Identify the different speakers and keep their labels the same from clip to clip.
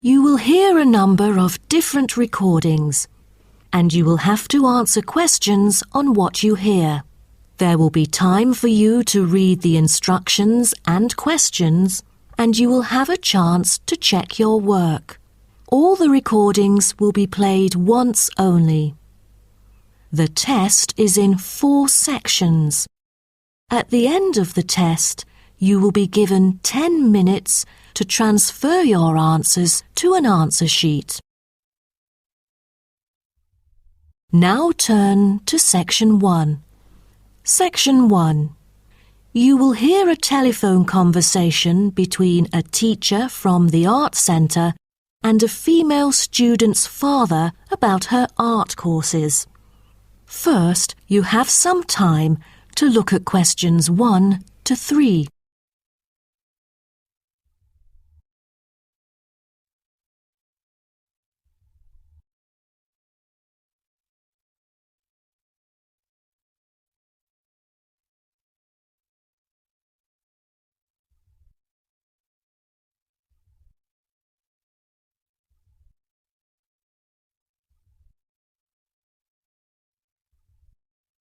Speaker 1: You will hear a number of different recordings, and you will have to answer questions on what you hear. There will be time for you to read the instructions and questions, and you will have a chance to check your work. All the recordings will be played once only. The test is in 4 sections. At the end of the test, you will be given 10 minutes to transfer your answers to an answer sheet. Now turn to Section 1. Section 1. You will hear a telephone conversation between a teacher from the art centre and a female student's father about her art courses. First, you have some time to look at questions 1 to 3.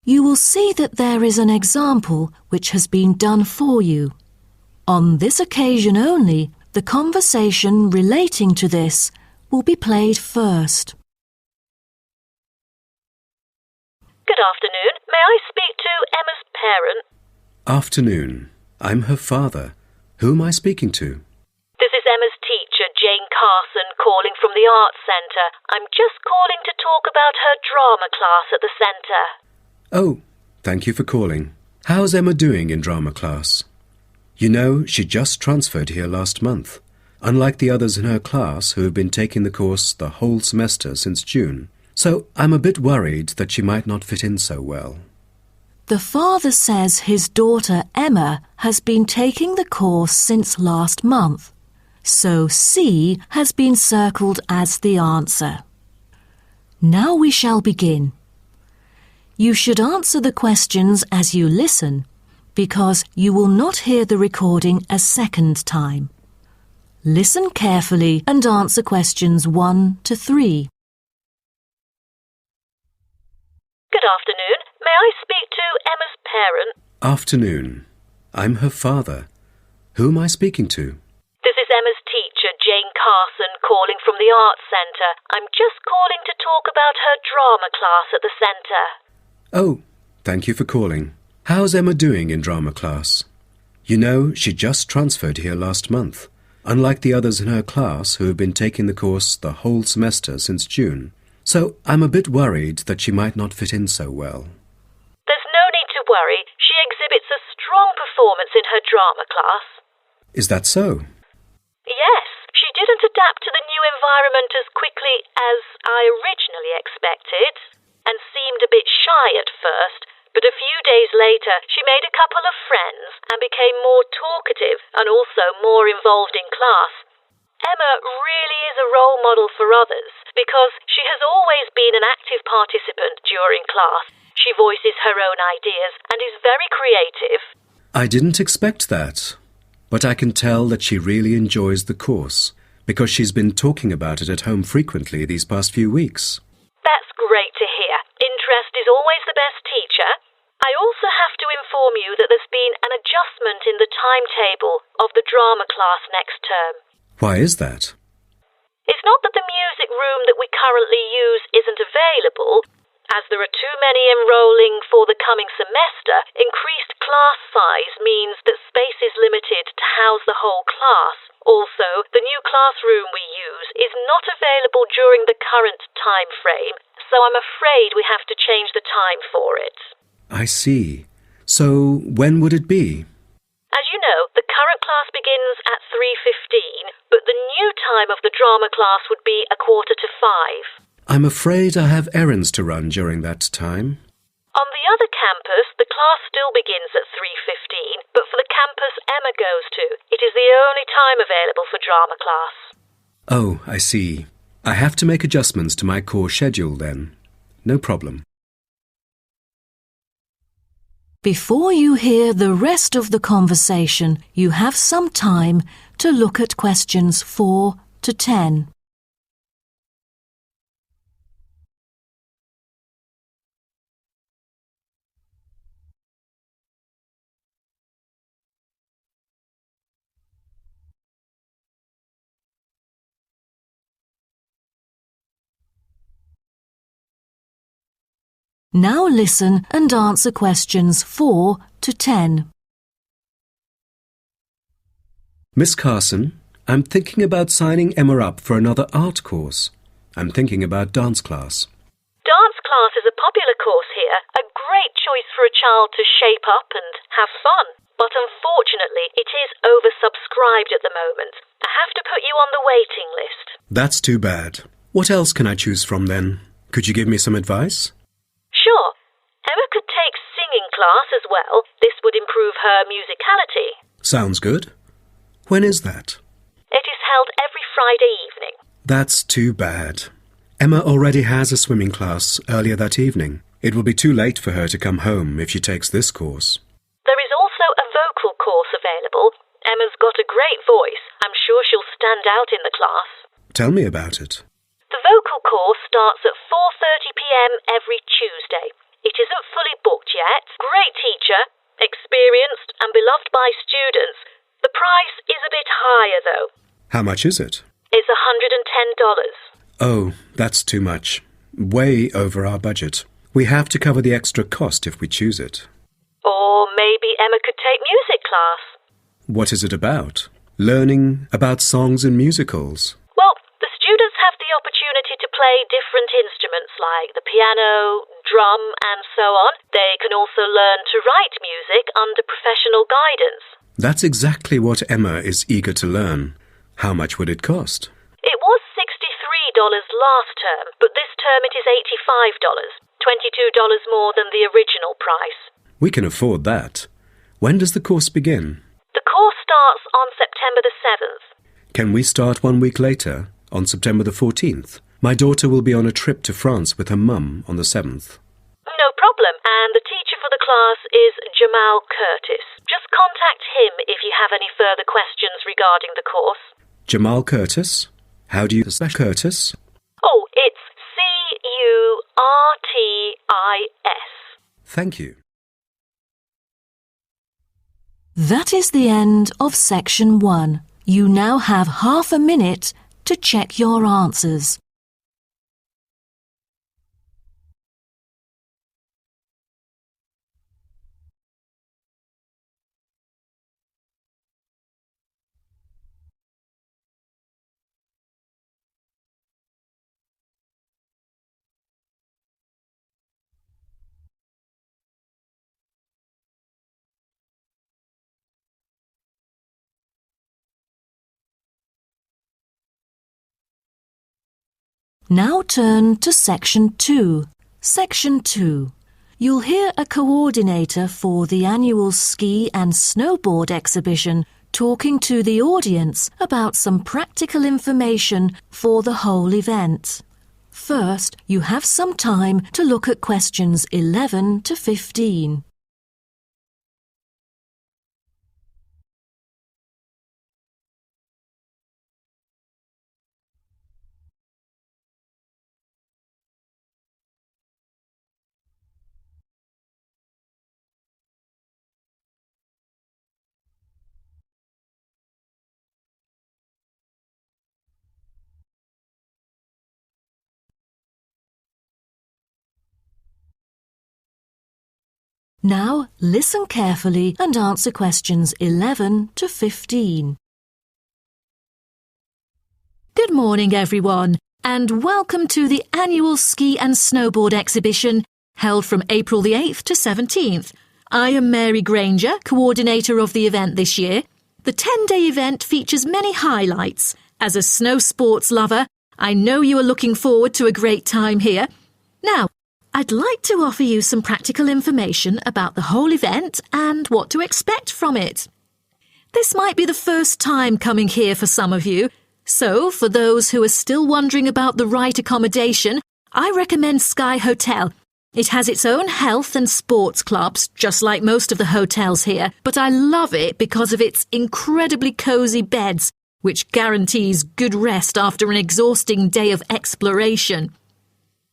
Speaker 1: You will see that there is an example which has been done for you. On this occasion only, the conversation relating to this will be played first.
Speaker 2: Good afternoon. May I speak to Emma's parent?
Speaker 3: Afternoon. I'm her father. Who am I speaking to?
Speaker 2: This is Emma's teacher, Jane Carson, calling from the Arts Centre. I'm just calling to talk about her drama class at the centre.
Speaker 3: Oh, thank you for calling. How's Emma doing in drama class? You know, she just transferred here last month, unlike the others in her class who have been taking the course the whole semester since June. So I'm a bit worried that she might not fit in so well.
Speaker 1: The father says his daughter Emma has been taking the course since last month, so C has been circled as the answer. Now we shall begin. You should answer the questions as you listen, because you will not hear the recording a second time. Listen carefully and answer questions 1 to 3.
Speaker 2: Good afternoon. May I speak to Emma's parent?
Speaker 3: Afternoon. I'm her father. Who am I speaking to?
Speaker 2: This is Emma's teacher, Jane Carson, calling from the Arts Centre. I'm just calling to talk about her drama class at the centre.
Speaker 3: Oh, thank you for calling. How's Emma doing in drama class? You know, she just transferred here last month, unlike the others in her class who have been taking the course the whole semester since June. So I'm a bit worried that she might not fit in so well.
Speaker 2: There's no need to worry. She exhibits a strong performance in her drama class.
Speaker 3: Is that so?
Speaker 2: Yes, she didn't adapt to the new environment as quickly as I originally expected, and seemed a bit shy at first, but a few days later she made a couple of friends and became more talkative and also more involved in class. Emma really is a role model for others because she has always been an active participant during class. She voices her own ideas and is very creative.
Speaker 3: I didn't expect that, but I can tell that she really enjoys the course because she's been talking about it at home frequently these past few weeks.
Speaker 2: That's great to hear. Interest is always the best teacher. I also have to inform you that there's been an adjustment in the timetable of the drama class next term.
Speaker 3: Why is that?
Speaker 2: It's not that the music room that we currently use isn't available. As there are too many enrolling for the coming semester, increased class size means that space is limited to house the whole class. Also, the new classroom we use is not available during the current time frame, so I'm afraid we have to change the time for it.
Speaker 3: I see. So when would it be?
Speaker 2: As you know, the current class begins at 3:15, but the new time of the drama class would be 4:45.
Speaker 3: I'm afraid I have errands to run during that time.
Speaker 2: On the other campus, the class still begins at 3:15, but for the campus Emma goes to, it is the only time available for drama class.
Speaker 3: Oh, I see. I have to make adjustments to my course schedule then. No problem.
Speaker 1: Before you hear the rest of the conversation, you have some time to look at questions 4 to 10. Now listen and answer questions 4 to 10.
Speaker 3: Miss Carson, I'm thinking about signing Emma up for another art course. I'm thinking about dance class.
Speaker 2: Dance class is a popular course here, a great choice for a child to shape up and have fun. But unfortunately, it is oversubscribed at the moment. I have to put you on the waiting list.
Speaker 3: That's too bad. What else can I choose from then? Could you give me some advice?
Speaker 2: Sure. Emma could take singing class as well. This would improve her musicality.
Speaker 3: Sounds good. When is that?
Speaker 2: It is held every Friday evening.
Speaker 3: That's too bad. Emma already has a swimming class earlier that evening. It will be too late for her to come home if she takes this course.
Speaker 2: There is also a vocal course available. Emma's got a great voice. I'm sure she'll stand out in the class.
Speaker 3: Tell me about it.
Speaker 2: The vocal course starts at 4:30 p.m. every Tuesday. It isn't fully booked yet. Great teacher, experienced and beloved by students. The price is a bit higher though.
Speaker 3: How much is it?
Speaker 2: It's $110.
Speaker 3: Oh, that's too much. Way over our budget. We have to cover the extra cost if we choose it.
Speaker 2: Or maybe Emma could take music class.
Speaker 3: What is it about? Learning about songs and musicals.
Speaker 2: Well, the students have the opportunity to play different instruments like the piano, drum and so on. They can also learn to write music under professional guidance.
Speaker 3: That's exactly what Emma is eager to learn. How much would it cost?
Speaker 2: It was $63 last term, but this term it is $85, $22 more than the original price.
Speaker 3: We can afford that. When does the course begin?
Speaker 2: The course starts on September the 7th.
Speaker 3: Can we start 1 week later, on September the 14th? My daughter will be on a trip to France with her mum on the 7th.
Speaker 2: No problem, and the teacher for the class is Jamal Curtis. Just contact him if you have any further questions regarding the course.
Speaker 3: Jamal Curtis? How do you spell Curtis?
Speaker 2: Oh, it's Curtis.
Speaker 3: Thank you.
Speaker 1: That is the end of section 1. You now have half a minute to check your answers. Now turn to Section 2. Section 2. You'll hear a coordinator for the annual ski and snowboard exhibition talking to the audience about some practical information for the whole event. First, you have some time to look at questions 11 to 15. Now listen carefully and answer questions 11 to 15. Good morning everyone, and welcome to the annual ski and snowboard exhibition held from April the 8th to 17th. I am Mary Granger, coordinator of the event this year. The 10-day event features many highlights. As a snow sports lover, I know you are looking forward to a great time here. Now, I'd like to offer you some practical information about the whole event and what to expect from it. This might be the first time coming here for some of you, so for those who are still wondering about the right accommodation, I recommend Sky Hotel. It has its own health and sports clubs, just like most of the hotels here, but I love it because of its incredibly cosy beds
Speaker 4: which guarantees good rest after an exhausting day of exploration.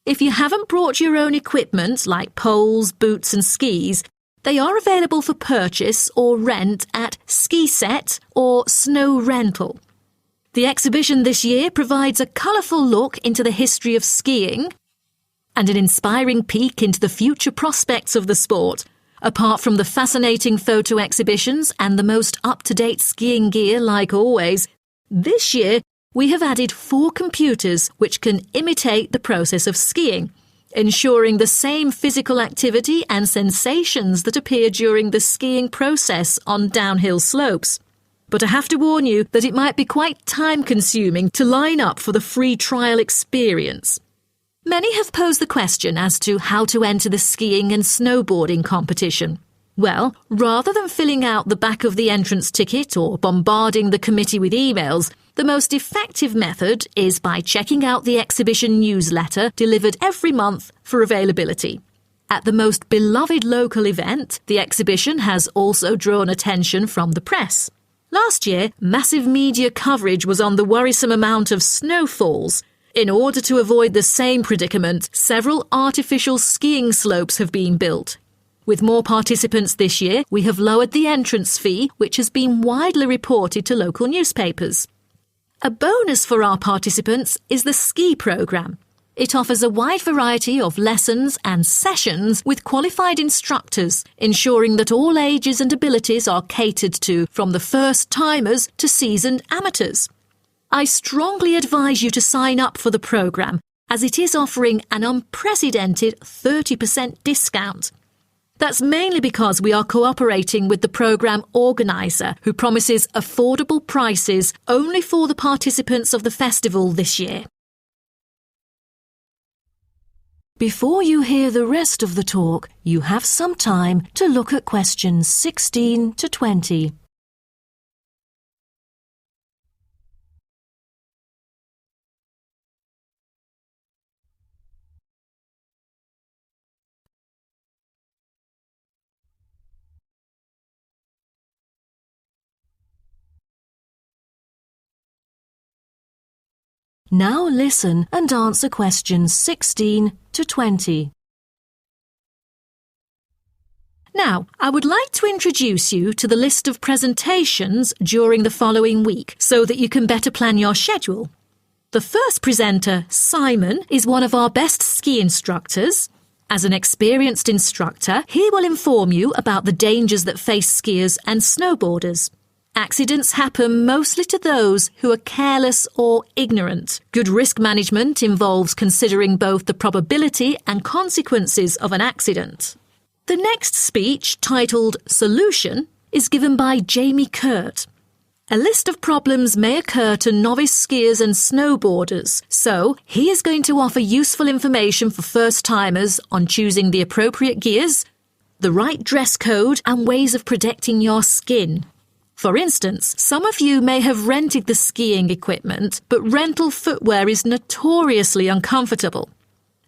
Speaker 4: If you haven't brought your own equipment like poles, boots and skis, they are available for purchase or rent at Ski Set or Snow Rental. The exhibition this year provides a colourful look into the history of skiing and an inspiring peek into the future prospects of the sport. Apart from the fascinating photo exhibitions and the most up-to-date skiing gear like always, this year we have added 4 computers which can imitate the process of skiing, ensuring the same physical activity and sensations that appear during the skiing process on downhill slopes. But I have to warn you that it might be quite time-consuming to line up for the free trial experience. Many have posed the question as to how to enter the skiing and snowboarding competition. Well, rather than filling out the back of the entrance ticket or bombarding the committee with emails, the most effective method is by checking out the exhibition newsletter delivered every month for availability. At the most beloved local event, the exhibition has also drawn attention from the press. Last year, massive media coverage was on the worrisome amount of snowfalls. In order to avoid the same predicament, several artificial skiing slopes have been built. With more participants this year, we have lowered the entrance fee, which has been widely reported to local newspapers. A bonus for our participants is the ski programme. It offers a wide variety of lessons and sessions with qualified instructors, ensuring that all ages and abilities are catered to, from the first-timers to seasoned amateurs. I strongly advise you to sign up for the programme, as it is offering an unprecedented 30% discount. That's mainly because we are cooperating with the programme organiser, who promises affordable prices only for the participants of the festival this year.
Speaker 1: Before you hear the rest of the talk, you have some time to look at questions 16 to 20. Now listen and answer questions 16 to 20.
Speaker 4: Now, I would like to introduce you to the list of presentations during the following week so that you can better plan your schedule. The first presenter, Simon, is one of our best ski instructors. As an experienced instructor, he will inform you about the dangers that face skiers and snowboarders. Accidents happen mostly to those who are careless or ignorant. Good risk management involves considering both the probability and consequences of an accident. The next speech, titled Solution, is given by Jamie Kurt. A list of problems may occur to novice skiers and snowboarders, so he is going to offer useful information for first-timers on choosing the appropriate gears, the right dress code, and ways of protecting your skin. For instance, some of you may have rented the skiing equipment, but rental footwear is notoriously uncomfortable.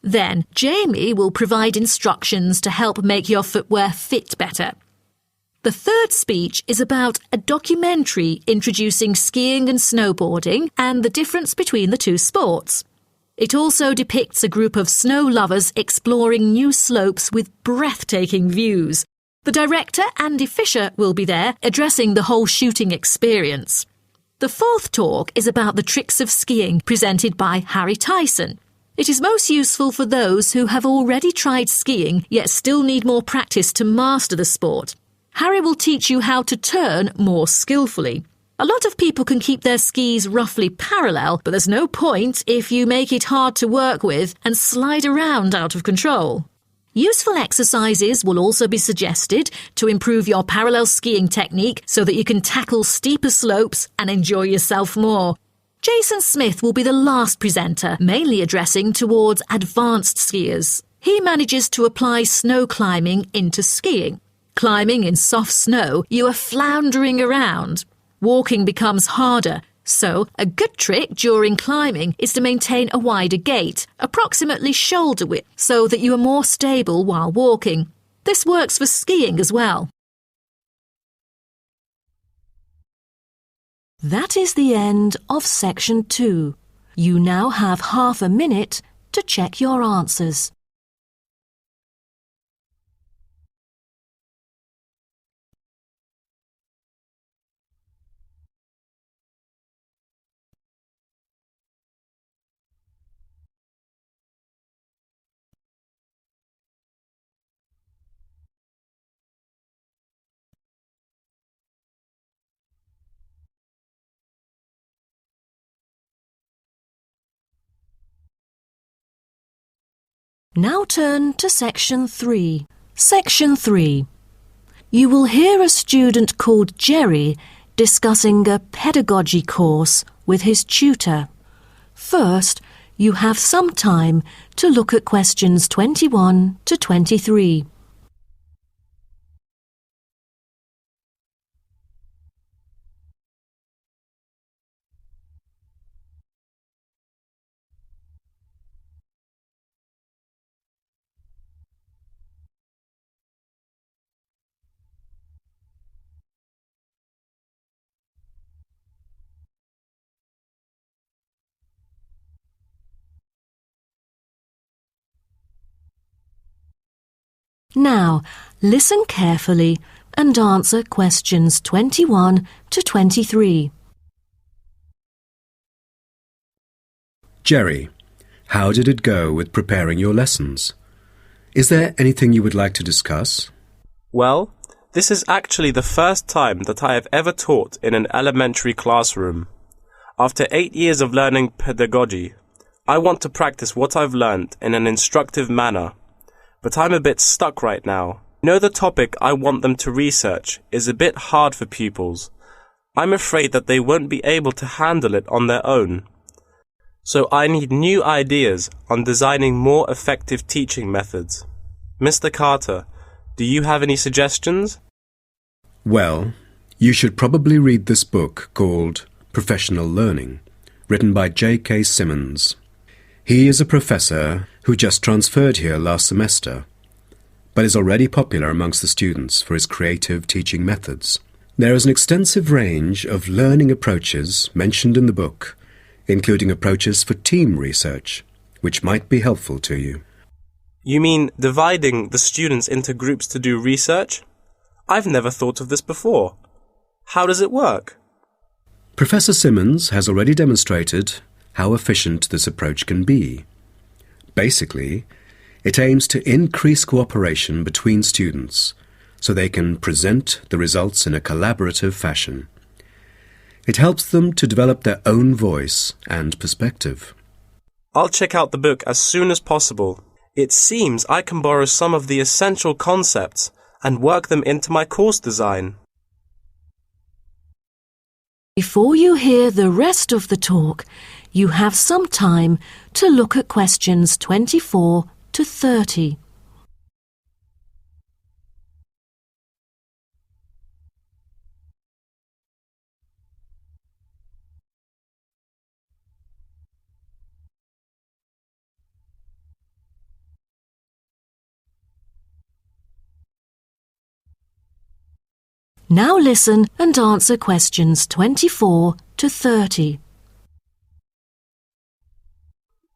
Speaker 4: Then, Jamie will provide instructions to help make your footwear fit better. The third speech is about a documentary introducing skiing and snowboarding and the difference between the two sports. It also depicts a group of snow lovers exploring new slopes with breathtaking views. The director, Andy Fisher, will be there, addressing the whole shooting experience. The fourth talk is about the tricks of skiing, presented by Harry Tyson. It is most useful for those who have already tried skiing, yet still need more practice to master the sport. Harry will teach you how to turn more skillfully. A lot of people can keep their skis roughly parallel, but there's no point if you make it hard to work with and slide around out of control. Useful exercises will also be suggested to improve your parallel skiing technique so that you can tackle steeper slopes and enjoy yourself more. Jason Smith will be the last presenter, mainly addressing towards advanced skiers. He manages to apply snow climbing into skiing. Climbing in soft snow, you are floundering around. Walking becomes harder. So, a good trick during climbing is to maintain a wider gait, approximately shoulder width, so that you are more stable while walking. This works for skiing as well.
Speaker 1: That is the end of section 2. You now have half a minute to check your answers. Now turn to section 3. Section 3. You will hear a student called Jerry discussing a pedagogy course with his tutor. First, you have some time to look at questions 21 to 23. Now, listen carefully and answer questions 21 to 23.
Speaker 3: Jerry, how did it go with preparing your lessons? Is there anything you would like to discuss?
Speaker 5: Well, this is actually the first time that I have ever taught in an elementary classroom. After 8 years of learning pedagogy, I want to practice what I've learned in an instructive manner. But I'm a bit stuck right now. You know, the topic I want them to research is a bit hard for pupils. I'm afraid that they won't be able to handle it on their own. So I need new ideas on designing more effective teaching methods. Mr. Carter, do you have any suggestions?
Speaker 3: Well, you should probably read this book called Professional Learning, written by J.K. Simmons. He is a professor who just transferred here last semester, but is already popular amongst the students for his creative teaching methods. There is an extensive range of learning approaches mentioned in the book, including approaches for team research, which might be helpful to you.
Speaker 5: You mean dividing the students into groups to do research? I've never thought of this before. How does it work?
Speaker 3: Professor Simmons has already demonstrated how efficient this approach can be. Basically, it aims to increase cooperation between students so they can present the results in a collaborative fashion. It helps them to develop their own voice and perspective.
Speaker 5: I'll check out the book as soon as possible. It seems I can borrow some of the essential concepts and work them into my course design.
Speaker 1: Before you hear the rest of the talk, you have some time to look at questions 24 to 30. Now listen and answer questions 24 to 30.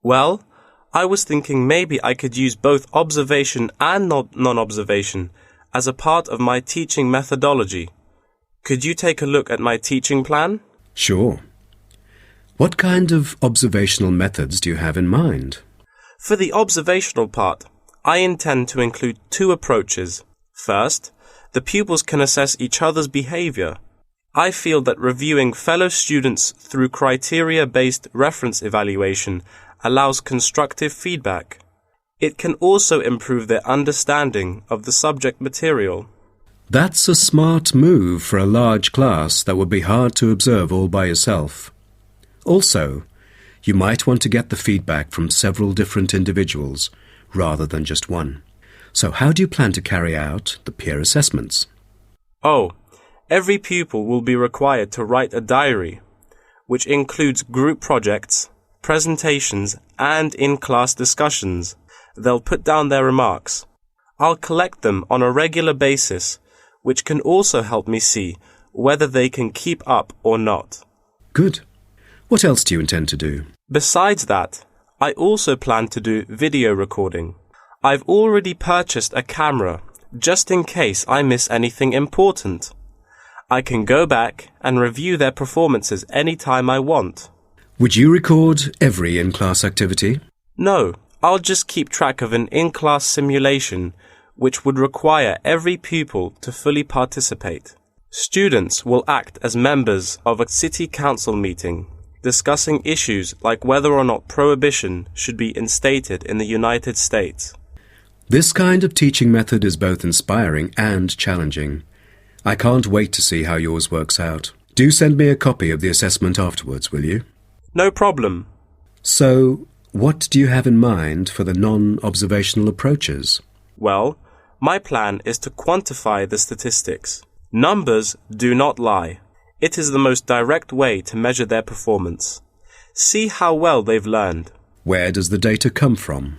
Speaker 5: Well, I was thinking maybe I could use both observation and non-observation as a part of my teaching methodology. Could you take a look at my teaching plan?
Speaker 3: Sure. What kind of observational methods do you have in mind?
Speaker 5: For the observational part, I intend to include 2 approaches. First, the pupils can assess each other's behavior. I feel that reviewing fellow students through criteria-based reference evaluation allows constructive feedback. It can also improve their understanding of the subject material.
Speaker 3: That's a smart move for a large class that would be hard to observe all by yourself. Also, you might want to get the feedback from several different individuals rather than just one. So how do you plan to carry out the peer assessments?
Speaker 5: Oh, every pupil will be required to write a diary, which includes group projects, presentations, and in-class discussions. They'll put down their remarks. I'll collect them on a regular basis, which can also help me see whether they can keep up or not.
Speaker 3: Good. What else do you intend to do?
Speaker 5: Besides that, I also plan to do video recording. I've already purchased a camera, just in case I miss anything important. I can go back and review their performances anytime I want.
Speaker 3: Would you record every in-class activity?
Speaker 5: No, I'll just keep track of an in-class simulation, which would require every pupil to fully participate. Students will act as members of a city council meeting, discussing issues like whether or not prohibition should be instated in the United States.
Speaker 3: This kind of teaching method is both inspiring and challenging. I can't wait to see how yours works out. Do send me a copy of the assessment afterwards, will you?
Speaker 5: No problem.
Speaker 3: So, what do you have in mind for the non-observational approaches?
Speaker 5: Well, my plan is to quantify the statistics. Numbers do not lie. It is the most direct way to measure their performance. See how well they've learned.
Speaker 3: Where does the data come from?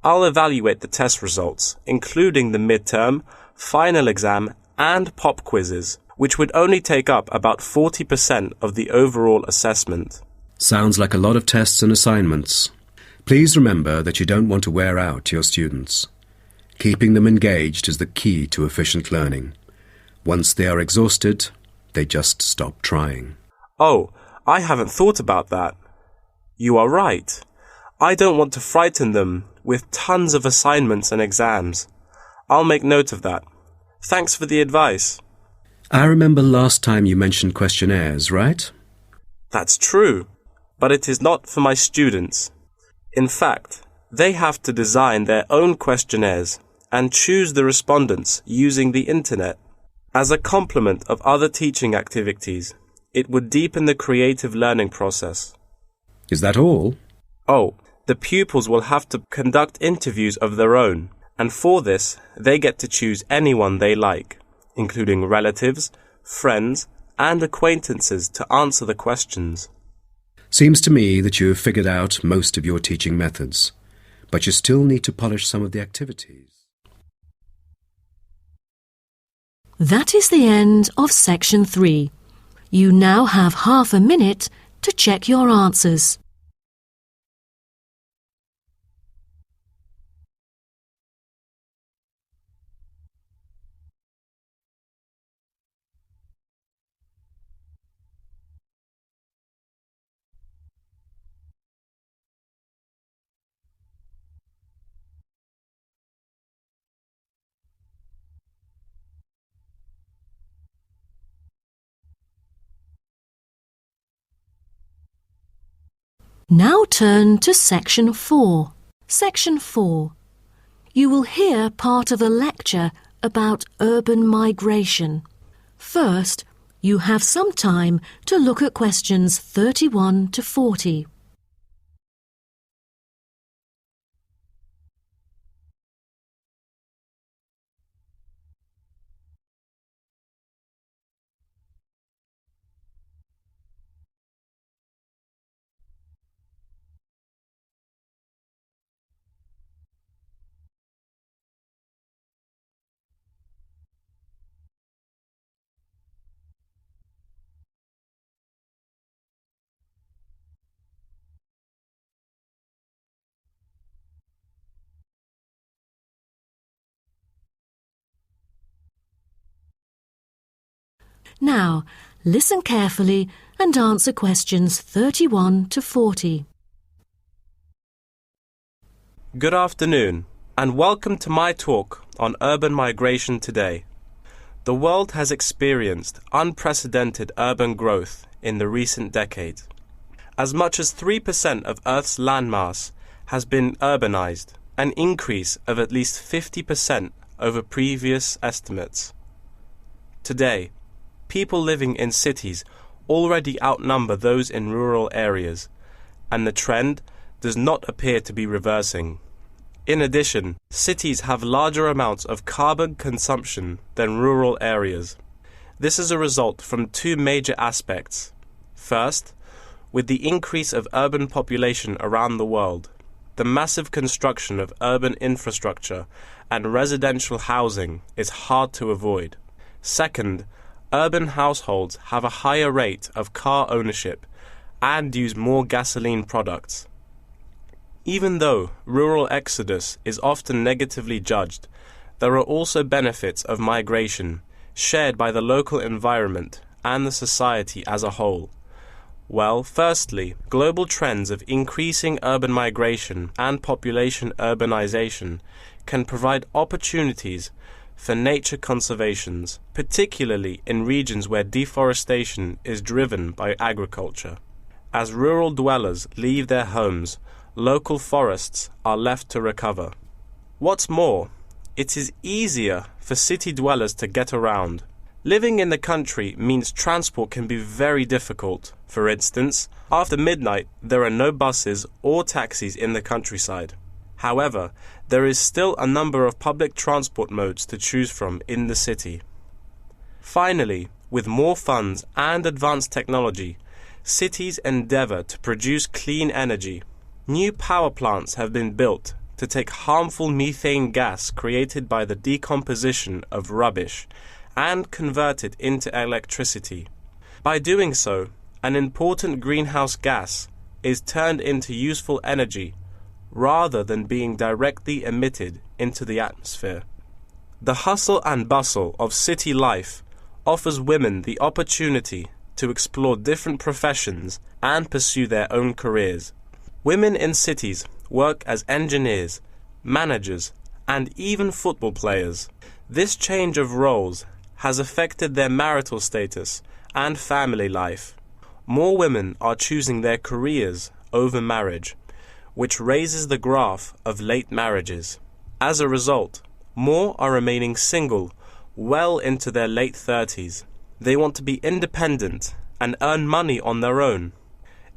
Speaker 5: I'll evaluate the test results, including the midterm, final exam, and pop quizzes, which would only take up about 40% of the overall assessment.
Speaker 3: Sounds like a lot of tests and assignments. Please remember that you don't want to wear out your students. Keeping them engaged is the key to efficient learning. Once they are exhausted, they just stop trying.
Speaker 5: Oh, I haven't thought about that. You are right. I don't want to frighten them with tons of assignments and exams. I'll make note of that. Thanks for the advice.
Speaker 3: I remember last time you mentioned questionnaires, right?
Speaker 5: That's true, but it is not for my students. In fact, they have to design their own questionnaires and choose the respondents using the internet. As a complement of other teaching activities, it would deepen the creative learning process.
Speaker 3: Is that all?
Speaker 5: Oh, the pupils will have to conduct interviews of their own, and for this, they get to choose anyone they like, including relatives, friends, and acquaintances to answer the questions.
Speaker 3: Seems to me that you have figured out most of your teaching methods, but you still need to polish some of the activities.
Speaker 1: That is the end of section 3. You now have half a minute to check your answers. Now turn to section 4. Section 4. You will hear part of a lecture about urban migration. First, you have some time to look at questions 31 to 40. Now, listen carefully and answer questions 31 to 40.
Speaker 5: Good afternoon, and welcome to my talk on urban migration today. The world has experienced unprecedented urban growth in the recent decades. As much as 3% of Earth's landmass has been urbanized, an increase of at least 50% over previous estimates. Today, people living in cities already outnumber those in rural areas, and the trend does not appear to be reversing. In addition, cities have larger amounts of carbon consumption than rural areas. This is a result from two major aspects. First, with the increase of urban population around the world, the massive construction of urban infrastructure and residential housing is hard to avoid. Second, urban households have a higher rate of car ownership and use more gasoline products. Even though rural exodus is often negatively judged, there are also benefits of migration shared by the local environment and the society as a whole. Well, firstly, global trends of increasing urban migration and population urbanization can provide opportunities for nature conservations, particularly in regions where deforestation is driven by agriculture. As rural dwellers leave their homes, local forests are left to recover. What's more, it is easier for city dwellers to get around. Living in the country means transport can be very difficult. For instance, after midnight, there are no buses or taxis in the countryside. However, there is still a number of public transport modes to choose from in the city. Finally, with more funds and advanced technology, cities endeavor to produce clean energy. New power plants have been built to take harmful methane gas created by the decomposition of rubbish and convert it into electricity. By doing so, an important greenhouse gas is turned into useful energy rather than being directly emitted into the atmosphere. The hustle and bustle of city life offers women the opportunity to explore different professions and pursue their own careers. Women in cities work as engineers, managers, and even football players. This change of roles has affected their marital status and family life. More women are choosing their careers over marriage, which raises the graph of late marriages. As a result, more are remaining single well into their late 30s. They want to be independent and earn money on their own.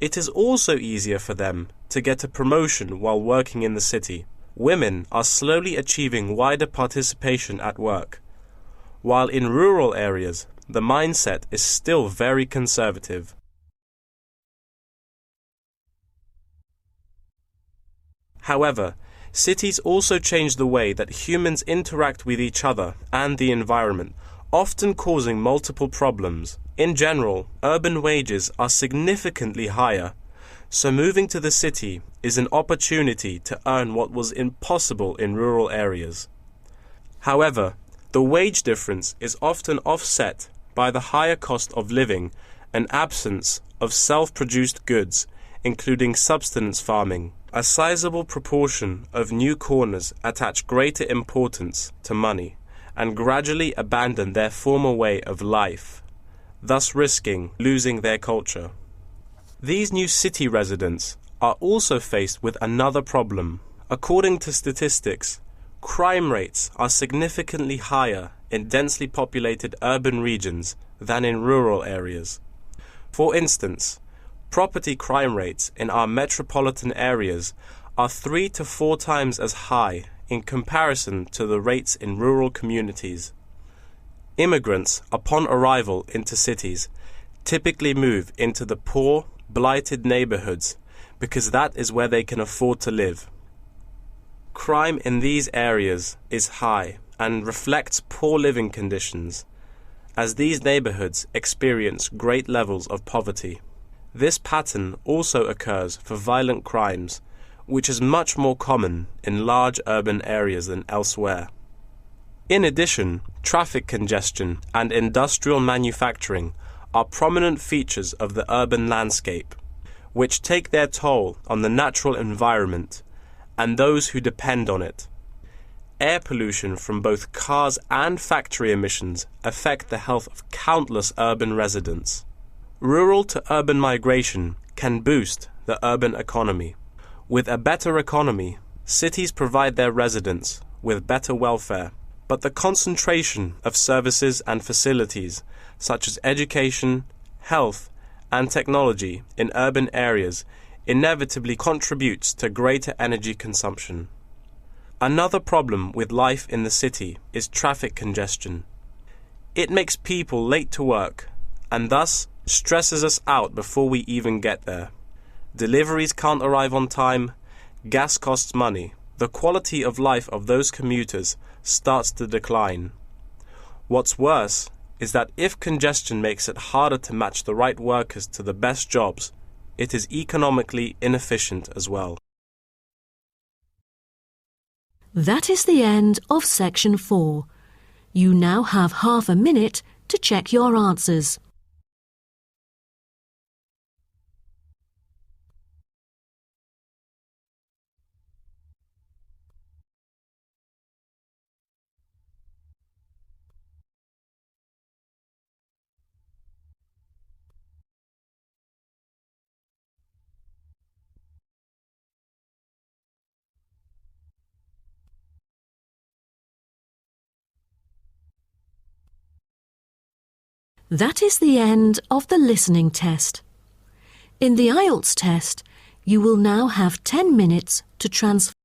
Speaker 5: It is also easier for them to get a promotion while working in the city. Women are slowly achieving wider participation at work, while in rural areas, the mindset is still very conservative. However, cities also change the way that humans interact with each other and the environment, often causing multiple problems. In general, urban wages are significantly higher, so moving to the city is an opportunity to earn what was impossible in rural areas. However, the wage difference is often offset by the higher cost of living and absence of self-produced goods, including subsistence farming. A sizable proportion of new corners attach greater importance to money and gradually abandon their former way of life, thus risking losing their culture. These new city residents are also faced with another problem. According to statistics, crime rates are significantly higher in densely populated urban regions than in rural areas. For instance, property crime rates in our metropolitan areas are 3 to 4 times as high in comparison to the rates in rural communities. Immigrants, upon arrival into cities, typically move into the poor, blighted neighborhoods because that is where they can afford to live. Crime in these areas is high and reflects poor living conditions, as these neighborhoods experience great levels of poverty. This pattern also occurs for violent crimes, which is much more common in large urban areas than elsewhere. In addition, traffic congestion and industrial manufacturing are prominent features of the urban landscape, which take their toll on the natural environment and those who depend on it. Air pollution from both cars and factory emissions affect the health of countless urban residents. Rural to urban migration can boost the urban economy. With a better economy, cities provide their residents with better welfare, but the concentration of services and facilities such as education, health, and technology in urban areas inevitably contributes to greater energy consumption. Another problem with life in the city is traffic congestion. It makes people late to work and thus stresses us out before we even get there. Deliveries can't arrive on time, gas costs money. The quality of life of those commuters starts to decline. What's worse is that if congestion makes it harder to match the right workers to the best jobs, it is economically inefficient as well.
Speaker 1: That is the end of section 4. You now have half a minute to check your answers. That is the end of the listening test. In the Ielts test, you will now have 10 minutes to transfer